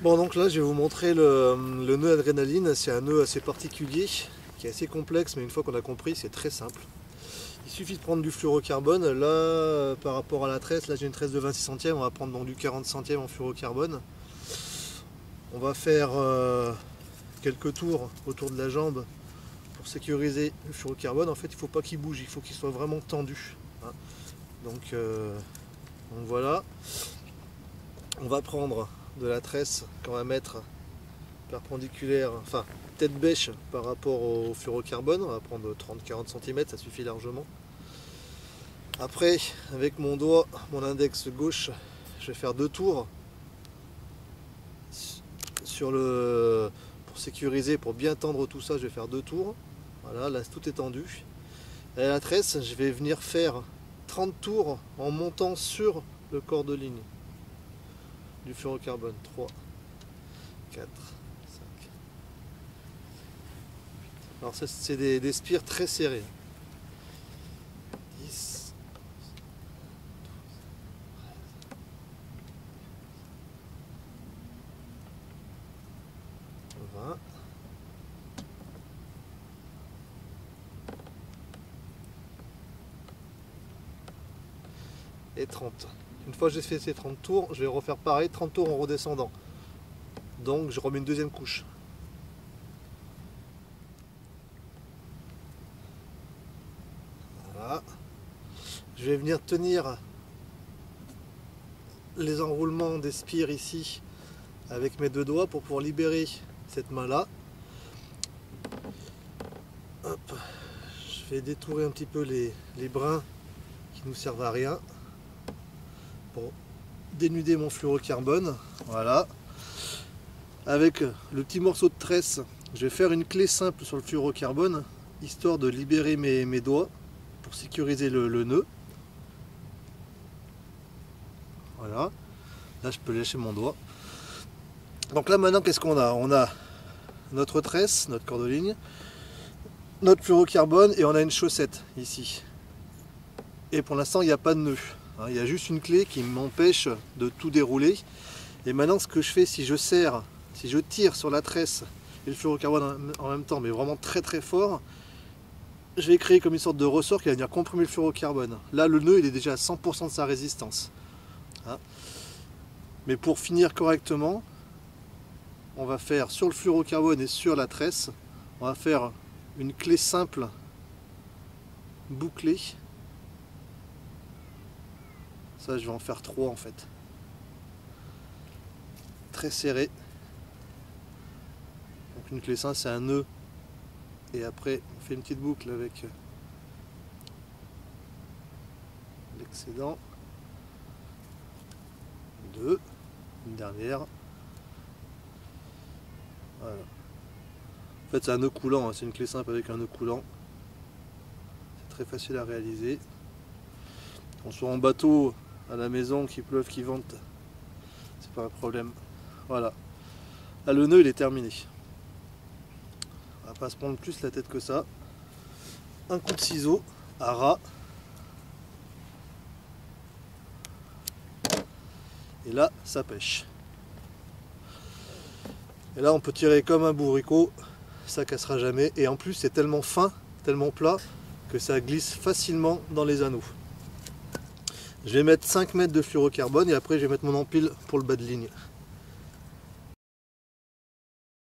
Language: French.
Bon, donc là je vais vous montrer le nœud adrénaline. C'est un nœud assez particulier qui est assez complexe, mais une fois qu'on a compris c'est très simple. Il suffit de prendre du fluorocarbone. Là par rapport à la tresse, là j'ai une tresse de 26 centièmes, on va prendre donc du 40 centièmes en fluorocarbone. On va faire quelques tours autour de la jambe pour sécuriser le fluorocarbone. En fait il ne faut pas qu'il bouge, il faut qu'il soit vraiment tendu, hein. Donc voilà, on va prendre de la tresse qu'on va mettre perpendiculaire, enfin tête bêche par rapport au fluorocarbone. On va prendre 30-40 cm, ça suffit largement. Après, avec mon doigt, mon index gauche, je vais faire 2 tours sur le, pour sécuriser, pour bien tendre tout ça. Je vais faire 2 tours. Voilà, là tout est tendu. Et à la tresse, je vais venir faire 30 tours en montant sur le corps de ligne du fluorocarbone. 3, 4, 5. Alors ça, c'est des spires très serrés. 10, 20. Et 30. Une fois que j'ai fait ces 30 tours, je vais refaire pareil, 30 tours en redescendant. Donc je remets une deuxième couche. Voilà. Je vais venir tenir les enroulements des spires ici avec mes 2 doigts pour pouvoir libérer cette main là. Hop. Je vais détourer un petit peu les brins qui nous servent à rien pour dénuder mon fluorocarbone. Voilà. Avec le petit morceau de tresse, je vais faire une clé simple sur le fluorocarbone histoire de libérer mes doigts pour sécuriser le nœud. Voilà. Là je peux lâcher mon doigt. Donc là maintenant qu'est-ce qu'on a? On a notre tresse, notre corde de ligne, notre fluorocarbone et on a une chaussette ici. Et pour l'instant il n'y a pas de nœud. Il y a juste une clé qui m'empêche de tout dérouler. Et maintenant ce que je fais, si je serre, si je tire sur la tresse et le fluorocarbone en même temps, mais vraiment très très fort, je vais créer comme une sorte de ressort qui va venir comprimer le fluorocarbone. Là le nœud il est déjà à 100% de sa résistance. Mais pour finir correctement, on va faire sur le fluorocarbone et sur la tresse, on va faire une clé simple bouclée. Ça je vais en faire 3 en fait. Très serré. Donc une clé simple c'est un nœud. Et après on fait une petite boucle avec l'excédent. 2. Une dernière. Voilà. En fait c'est un nœud coulant, c'est une clé simple avec un nœud coulant. C'est très facile à réaliser. Qu'on soit en bateau, à la maison, qu'il pleuve, qu'il vente, c'est pas un problème. Voilà. Là le nœud il est terminé. On va pas se prendre plus la tête que ça. Un coup de ciseau à ras. Et là ça pêche. Et là on peut tirer comme un bourricot, ça cassera jamais. Et en plus c'est tellement fin, tellement plat, que ça glisse facilement dans les anneaux. Je vais mettre 5 mètres de fluorocarbone et après je vais mettre mon empile pour le bas de ligne.